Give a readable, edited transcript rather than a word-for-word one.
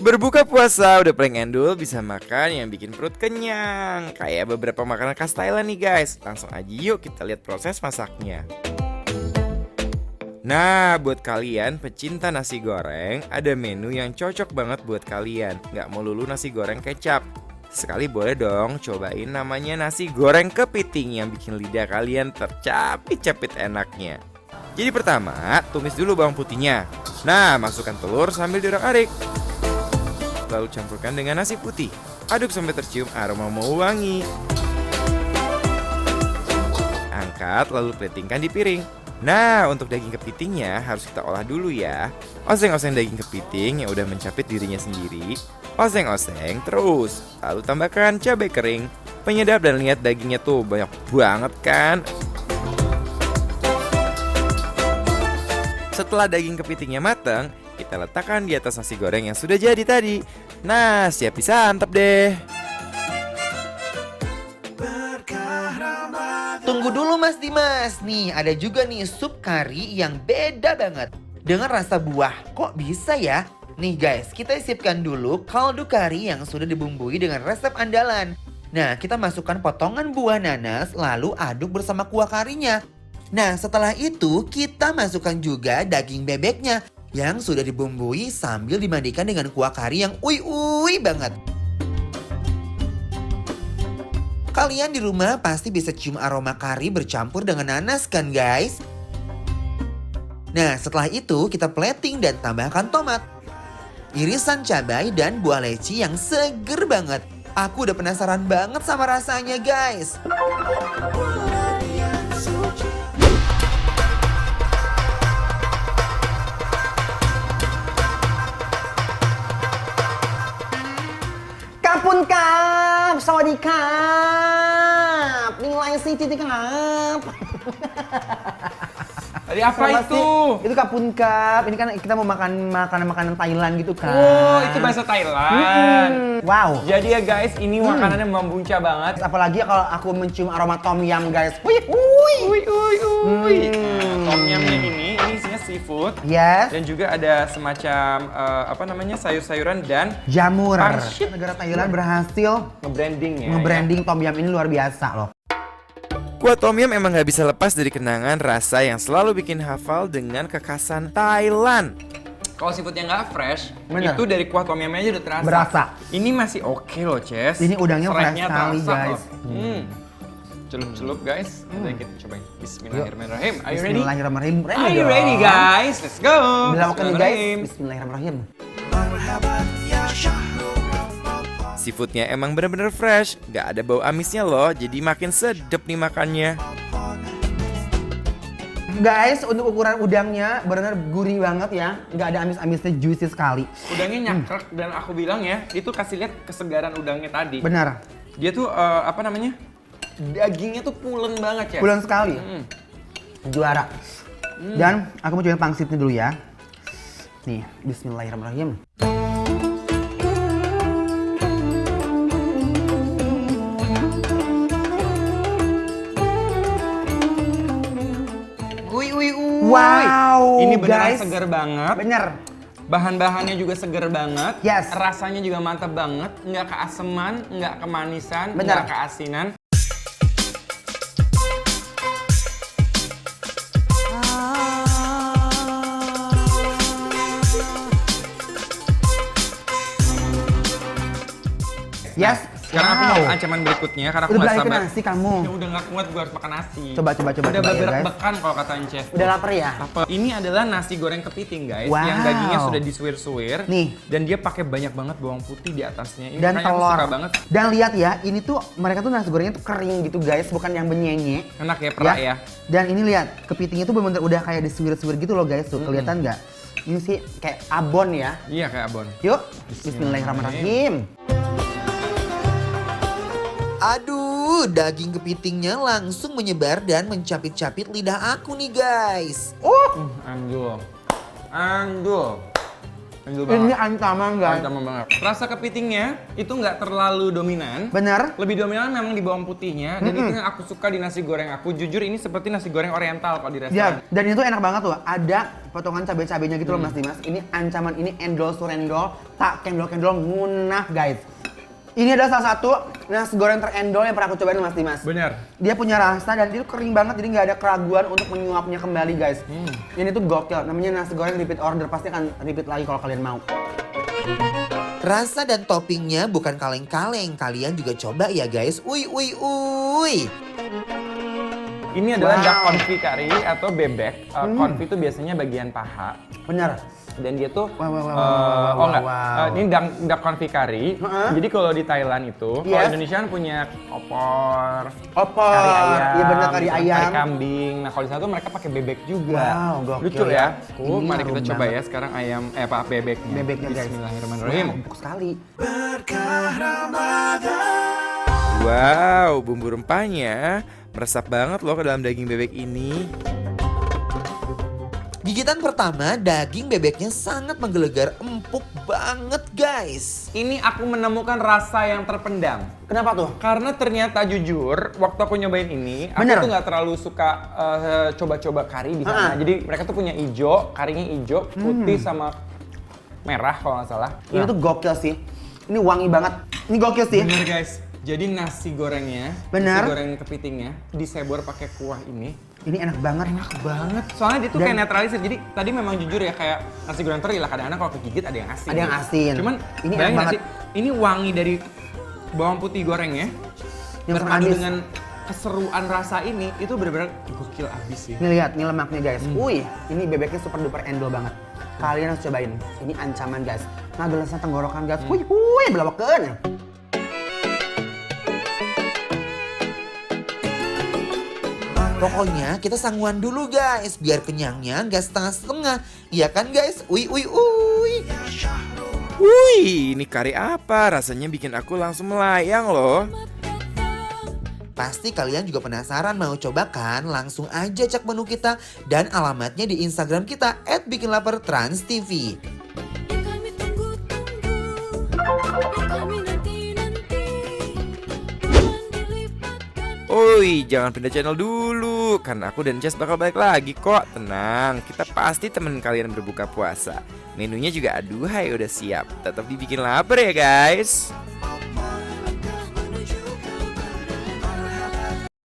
Berbuka puasa udah paling endul bisa makan yang bikin perut kenyang. Kayak beberapa makanan khas Thailand nih guys. Langsung aja yuk kita lihat proses masaknya. Nah, buat kalian pecinta nasi goreng, ada menu yang cocok banget buat kalian. Nggak melulu nasi goreng kecap. Sekali boleh dong cobain namanya nasi goreng kepiting yang bikin lidah kalian tercapit-capit enaknya. Jadi pertama, tumis dulu bawang putihnya. Nah, masukkan telur sambil diurak-arik. Lalu campurkan dengan nasi putih. Aduk sampai tercium aroma mau wangi. Angkat lalu platingkan di piring. Nah, untuk daging kepitingnya harus kita olah dulu ya. Oseng-oseng daging kepiting yang udah mencapit dirinya sendiri. Oseng-oseng terus. Lalu tambahkan cabai kering, penyedap, dan lihat dagingnya tuh banyak banget kan. Setelah daging kepitingnya matang, kita letakkan di atas nasi goreng yang sudah jadi tadi. Nah, siap disantap deh. Tunggu dulu Mas Dimas. Nih ada juga nih sup kari yang beda banget. Dengan rasa buah. Kok bisa ya? Nih guys, kita siapkan dulu kaldu kari yang sudah dibumbui dengan resep andalan. Nah, kita masukkan potongan buah nanas lalu aduk bersama kuah karinya. Nah, setelah itu kita masukkan juga daging bebeknya yang sudah dibumbui sambil dimandikan dengan kuah kari yang uy banget. Kalian di rumah pasti bisa cium aroma kari bercampur dengan nanas kan guys? Nah, setelah itu kita plating dan tambahkan tomat, irisan cabai, dan buah leci yang seger banget. Aku udah penasaran banget sama rasanya guys. Kapun kap, sawadee kap, nilai si titik kap. Tadi apa itu? Itu kapun kap. Ini kan kita mau makan makanan Thailand gitu kan. Oh, itu bahasa Thailand. Wow. Jadi ya guys, ini makanannya membunca banget. Apalagi kalau aku mencium aroma tom yum guys. Uy. Nah, tom yumnya ini isinya seafood. Yes. Dan juga ada semacam sayur-sayuran dan Jamur. Pangsit. Negara Thailand berhasil nge-branding ya. nge-branding tom yum ini luar biasa loh. Kuah tom yum emang gak bisa lepas dari kenangan rasa yang selalu bikin hafal dengan kekhasan Thailand. Kalau seafoodnya nggak fresh, Bener. itu dari kuah tom yumnya aja udah terasa. Berasa. Ini masih oke loh, Ces. Ini udangnya fresh Serainya sekali, terasa guys. loh. Celup-celup guys. Nanti kita cobain. Bismillahirrahmanirrahim. Are you ready? Bismillahirrahmanirrahim. Are you ready guys? Let's go. Bila makan nih guys. Bismillahirrahmanirrahim. Bismillahirrahmanirrahim. Seafoodnya emang bener-bener fresh, gak ada bau amisnya loh, jadi makin sedep nih makannya. Guys, untuk ukuran udangnya benar-benar gurih banget ya. Nggak ada amis-amisnya, juicy sekali. Udangnya nyakrek dan aku bilang ya, itu kasih lihat kesegaran udangnya tadi. Benar. Dia tuh dagingnya tuh pulen banget ya. Pulen sekali. Juara. Dan aku mau cobain pangsitnya dulu ya. Nih, bismillahirrahmanirrahim. Wow, Ini beneran guys. segar banget. Bener. Bahan-bahannya juga segar banget. Yes. Rasanya juga mantap banget. Nggak keaseman, nggak kemanisan, Bener. nggak keasinan. Yes. Sekarang aku mau ancaman berikutnya karena aku Udah nggak balik ke sabar. nasi kamu. Ya udah nggak kuat, gue harus makan nasi. Coba Udah ya guys. bergerak-bekan kalau katanya chef. Udah lapar ya? Apa? Ini adalah nasi goreng kepiting guys, Wow. yang dagingnya sudah disuir-suir. Nih. Dan dia pakai banyak banget bawang putih di atasnya. Ini Dan makanya aku telur. suka banget. Dan lihat ya, ini tuh mereka tuh nasi gorengnya tuh kering gitu guys, bukan yang benyenye. Enak ya, perak ya. Dan ini lihat, kepitingnya tuh bener-bener udah kayak disuir-suir gitu loh guys tuh, kelihatan nggak? Ini sih kayak abon ya. Iya kayak abon. Yuk, bismillahirrahmanirrahim. Aduh, daging kepitingnya langsung menyebar dan mencapit-capit lidah aku nih guys. Andul. Manjul Ini banget. ancaman guys. Ancaman banget. Rasa kepitingnya itu nggak terlalu dominan. Bener? Lebih dominan memang di bawang putihnya dan itu yang aku suka di nasi goreng aku. Jujur ini seperti nasi goreng oriental kalau di Ya, restoran. dan itu enak banget tuh. Ada potongan cabai-cabainya gitu loh Mas Dimas. Ini ancaman, ini endol surendol, tak kendol-kendol ngunah guys. Ini adalah salah satu nasi goreng terendol yang pernah aku cobain Mas Dimas. Bener. Dia punya rasa dan itu kering banget, jadi nggak ada keraguan untuk menyuapnya kembali guys. Ini tuh gokil, namanya nasi goreng repeat order, pasti akan repeat lagi kalau kalian mau. Rasa dan toppingnya bukan kaleng-kaleng. Kalian juga coba ya guys. Uy, uy, uy. Ini adalah Wow. duck confit curry atau bebek. Confit itu biasanya bagian paha. Bener. Dan dia tuh Wow, wow, wow, eh, wow, oh enggak, wow. ini duck confit curry. Heeh. Jadi kalau di Thailand itu, kalau Yes. Indonesia kan punya opor, Opor, kari ayam, iya bener kari ayam. kari kambing. Nah kalau di sana tuh mereka pakai bebek juga. Wow, gokil Lucu ya. ya. Ini Mari kita harum coba banget. ya sekarang ayam, bebeknya. Bebeknya guys. Bismillahirrahmanirrahim. Wow, empuk sekali. Wow, bumbu rempahnya meresap banget loh ke dalam daging bebek ini. Gigitan pertama, daging bebeknya sangat menggelegar, empuk banget guys. Ini aku menemukan rasa yang terpendam. Kenapa tuh? Karena ternyata jujur, waktu aku nyobain ini, aku Bener. tuh nggak terlalu suka coba-coba kari di sana. Ah. Jadi mereka tuh punya ijo, karinya ijo, putih sama merah kalau nggak salah. Ini tuh gokil sih. Ini wangi banget. Ini gokil sih. Bener guys. Jadi nasi gorengnya, Bener. nasi goreng kepitingnya disebor pakai kuah ini. Ini enak banget. Enak banget. Soalnya dia tuh Dan- kayak netralisir. Jadi tadi memang jujur ya kayak nasi goreng teri lah kadang-kadang kalau kegigit ada yang asin. Ada yang asin. Cuman Ini bayangin enak nggak banget. sih, ini wangi dari bawang putih gorengnya Yang berpadu manis. dengan keseruan rasa ini itu benar-benar gokil abis sih. Nih lihat, nih lemaknya guys. Wih, ini bebeknya super duper endol banget. Kalian harus cobain. Ini ancaman guys. Nah, gelasnya tenggorokan guys. Wih, belawakeun. Pokoknya kita sangguan dulu guys, biar kenyangnya nggak setengah-setengah. Iya kan guys? Uy, uy, uy. Wih, ini kari apa? Rasanya bikin aku langsung melayang loh. Pasti kalian juga penasaran mau coba kan? Langsung aja cek menu kita dan alamatnya di Instagram kita @bikinlapertransTV. Yang kami tunggu-tunggu, yang kami nanti-nanti, akan dilipatkan. Oi, jangan pindah channel dulu, karena aku dan Jess bakal balik lagi kok. Tenang, kita pasti temen kalian berbuka puasa. Menunya juga aduhai udah siap. Tetap dibikin lapar ya guys.